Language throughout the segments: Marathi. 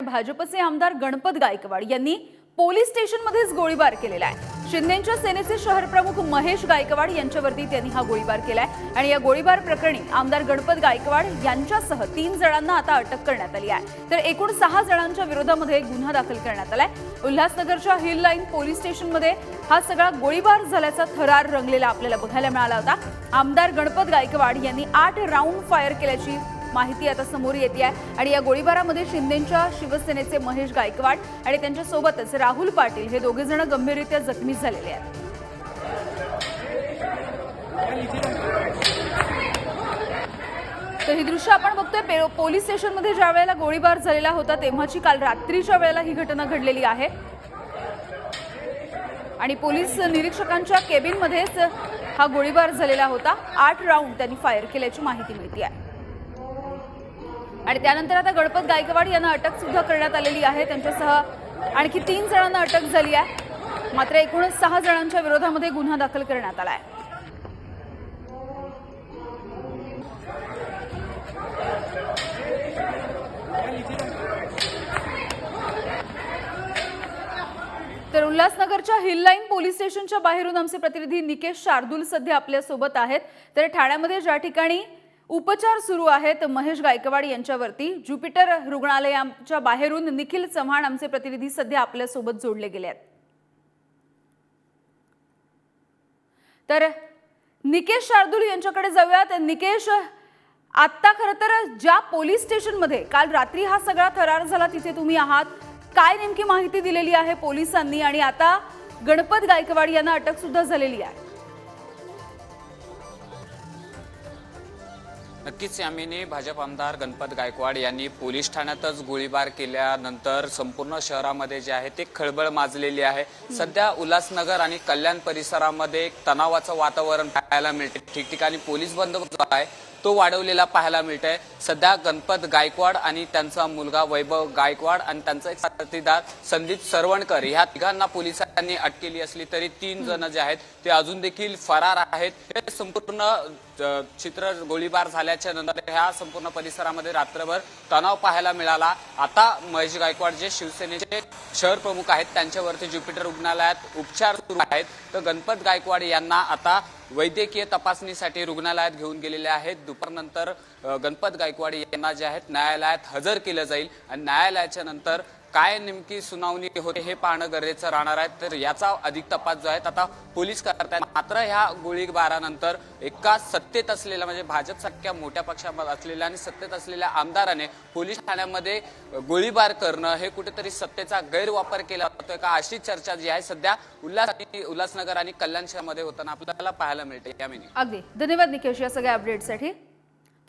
भाजपचे आमदार गणपत गायकवाड यांनी पोलीस स्टेशनमध्येच गोळीबार केलेला आहे। शिंदेच्या सेनेचे शहर प्रमुख महेश गायकवाड यांच्यावरती त्यांनी हा गोळीबार केलाय आणि या गोळीबार प्रकरणी आमदार गणपत गायकवाड यांच्यासह 3 जणांना आता अटक करण्यात आली आहे। तर एकूण 6 जणांच्या विरोधामध्ये गुन्हा दाखल करण्यात आलाय। उल्हासनगरच्या हिल लाईन पोलीस स्टेशनमध्ये हा सगळा गोळीबार झाल्याचा थरार रंगलेला आपल्याला बघायला मिळाला होता। आमदार गणपत गायकवाड यांनी 8 राऊंड फायर केल्याची माहिती आता समोर येते आहे आणि या गोळीबारामध्ये शिंदेच्या शिवसेनेचे महेश गायकवाड आणि त्यांच्या सोबतच राहुल पाटील हे दोघे जण गंभीररीत्या जखमी झालेले आहेत। तर ही दृश्य आपण बघतोय पोलीस स्टेशनमध्ये ज्या वेळेला गोळीबार झालेला होता तेव्हाची काल रात्रीच्या वेळेला ही घटना घडलेली आहे आणि पोलीस निरीक्षकांच्या केबिनमध्येच हा गोळीबार झालेला होता। 8 राऊंड त्यांनी फायर केल्याची माहिती मिळते आहे आणि त्यानंतर आता गणपत गायकवाड यांना अटक सुद्धा करण्यात आलेली आहे। त्यांच्यासह आणखी 3 जणांना अटक झाली आहे। मात्र एकूण 6 जणांच्या विरोधामध्ये गुन्हा दाखल करण्यात आला आहे। तर उल्हासनगरच्या हिल लाईन पोलीस स्टेशनच्या बाहेरून आमचे प्रतिनिधी निकेश शार्दूल सध्या आपल्या सोबत आहेत। तर ठाण्यामध्ये ज्या ठिकाणी उपचार सुरू आहेत महेश गायकवाड यांच्यावरती ज्युपिटर रुग्णालयाच्या बाहेरून निखिल चव्हाण आमचे प्रतिनिधी सध्या आपल्या सोबत जोडले गेले आहेत। तर निकेश शार्दूल यांच्याकडे जाऊयात। निकेश, आता खरं तर ज्या पोलीस स्टेशनमध्ये काल रात्री हा सगळा थरार झाला तिथे तुम्ही आहात, काय नेमकी माहिती दिलेली आहे पोलिसांनी आणि आता गणपत गायकवाड यांना अटक सुद्धा झालेली आहे? नक्कीच यामिनी, भाजप आमदार गणपत गायकवाड यांनी पोलीस ठाण्यातच गोळीबार केल्यानंतर संपूर्ण शहरामध्ये जे आहे ते खळबळ माजलेली आहे। सध्या उल्हासनगर आणि कल्याण परिसरामध्ये एक तणावाचं वातावरण पाहायला मिळते। ठिकठिकाणी पोलीस बंदोबस्त आहे तो वाढवलेला पाहायला मिळतोय। सध्या गणपत गायकवाड आणि त्यांचा मुलगा वैभव गायकवाड आणि त्यांचा एक साथीदार संदीप सरवणकर ह्या तिघांना पोलिसांनी अटक केली असली तरी 3 जण जे आहेत ते अजून देखील फरार आहेत। हे संपूर्ण चित्र गोळीबार झाल्याच्या नंतर ह्या संपूर्ण परिसरामध्ये रात्रभर तणाव पाहायला मिळाला। आता महेश गायकवाड जे शिवसेनेचे शहर प्रमुख आहेत त्यांच्यावरती ज्युपिटर रुग्णालयात उपचार सुरू आहेत। तर गणपत गायकवाड यांना आता वैद्यकीय तपासणीसाठी रुग्णालयात घेऊन गेलेले आहेत। दुपारनंतर गणपत गायकवाड यांना जे आहेत न्यायालयात हजर केलं जाईल आणि न्यायालयाच्या नंतर काय नेमकी सुनावणी होते हे पाहणं गरजेचं राहणार आहे। तर याचा अधिक तपास जो आहे आता पोलीस करतात। मात्र ह्या गोळीबारानंतर एका सत्तेत असलेल्या म्हणजे भाजपसारख्या मोठ्या पक्षामध्ये असलेल्या आणि सत्तेत असलेल्या आमदाराने पोलीस ठाण्यामध्ये गोळीबार करणं हे कुठेतरी सत्तेचा गैरवापर केला जातोय का, अशी चर्चा जी आहे सध्या उल्हासनगर आणि कल्याण शहरामध्ये होताना आपल्याला पाहायला मिळते। यामिनी, अगदी धन्यवाद निकेश या सगळ्या अपडेटसाठी।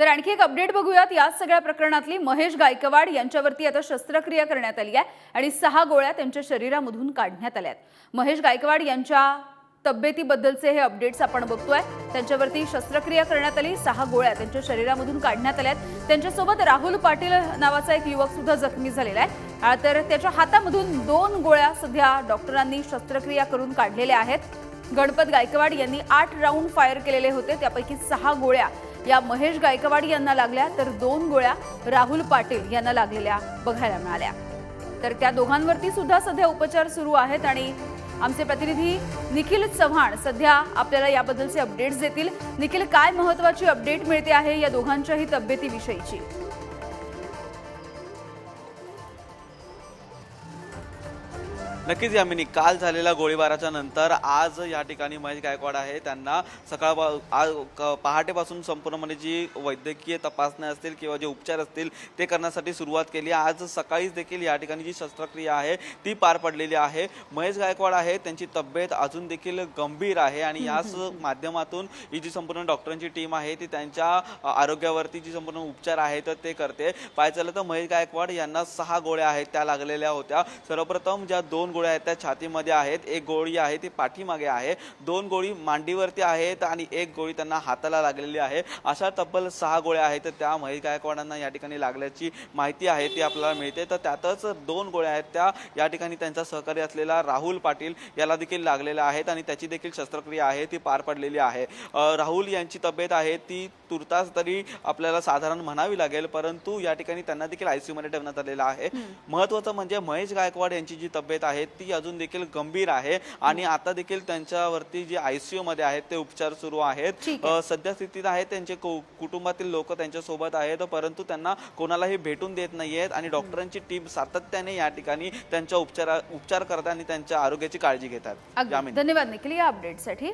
तर आणखी एक अपडेट बघूयात। या सगळ्या प्रकरणातली महेश गायकवाड यांच्यावरती आता शस्त्रक्रिया करण्यात आली आहे आणि 6 गोळ्या त्यांच्या शरीरामधून काढण्यात आल्यात। महेश गायकवाड यांच्या तब्येतीबद्दलचे हे अपडेट्स आपण बघतोय। त्यांच्यावरती शस्त्रक्रिया करण्यात आली, 6 गोळ्या त्यांच्या शरीरामधून काढण्यात आल्यात। त्यांच्यासोबत राहुल पाटील नावाचा एक युवक सुद्धा जखमी झालेला आहे। तर त्याच्या हातामधून 2 गोळ्या सध्या डॉक्टरांनी शस्त्रक्रिया करून काढलेल्या आहेत। गणपत गायकवाड यांनी 8 राऊंड फायर केलेले होते, त्यापैकी 6 गोळ्या या महेश गायकवाड यांना लागल्या तर 2 गोळ्या राहुल पाटील यांना लागलेल्या बघायला मिळाल्या। तर त्या दोघांवरती सुद्धा सध्या उपचार सुरू आहेत आणि आमचे प्रतिनिधी निखिल चव्हाण सध्या आपल्याला याबद्दलचे अपडेट्स देतील। निखिल, काय महत्त्वाची अपडेट मिळते आहे या दोघांच्याही तब्येतीविषयीची? नक्कीच यामिनी, काल झालेल्या गोळीबाराच्या नंतर आज या ठिकाणी महेश गायकवाड आहे त्यांना पहाटेपासून संपूर्णपणे जी वैद्यकीय तपासण्या असतील किंवा जे उपचार असतील ते करण्यासाठी सुरुवात केली। आज सकाळीच देखील या ठिकाणी जी शस्त्रक्रिया आहे ती पार पडलेली आहे। महेश गायकवाड आहे त्यांची तब्येत अजून देखील गंभीर आहे आणि याच माध्यमातून ही जी संपूर्ण डॉक्टरांची टीम आहे ती त्यांच्या आरोग्यावरती जी संपूर्ण उपचार आहेत ते करते। पाहायचं झालं तर महेश गायकवाड यांना 6 गोळ्या आहेत त्या लागलेल्या होत्या। सर्वप्रथम ज्या 2 2 गोळ्या आहेत त्या छातीमध्ये आहेत, 1 गोळी आहे ती पाठीमागे आहे, 2 गोळी मांडीवरती आहेत आणि 1 गोळी त्यांना हाताला लागलेली आहे. अशा तब्बल 6 गोळ्या आहेत त्या महेश गायकवाडांना या ठिकाणी लागल्याची माहिती आहे ती आपल्याला मिळते. तर त्यातच 2 गोळ्या आहेत त्या या ठिकाणी त्यांचा सहकारी असलेला राहुल पाटील याला देखील लागलेल्या आहेत आणि त्याची देखील शस्त्रक्रिया आहे ती पार पडलेली आहे. राहुल यांची तब्येत आहे ती तुर्तास तरी आपल्याला साधारण म्हणावी लागेल, परंतु या ठिकाणी त्यांना देखील ICU मध्ये ठेवण्यात आलेलं आहे. महत्त्वाचं म्हणजे महेश गायकवाड यांची जी तब्येत आहे ती अजून देखील गंभीर आहे आणि आता देखील त्यांच्यावरती जे ICU मध्ये आहेत ते उपचार सुरू आहेत. सध्या स्थितीत आहे त्यांचे कुटुंबातील लोक त्यांच्या सोबत आहेत, परंतु त्यांना कोणालाही भेटून देत नाहीयेत आणि डॉक्टरांची टीम सातत्याने या ठिकाणी त्यांच्या उपचार करतात आणि त्यांच्या आरोग्याची काळजी घेतात. धन्यवाद निखिल या अपडेटसाठी.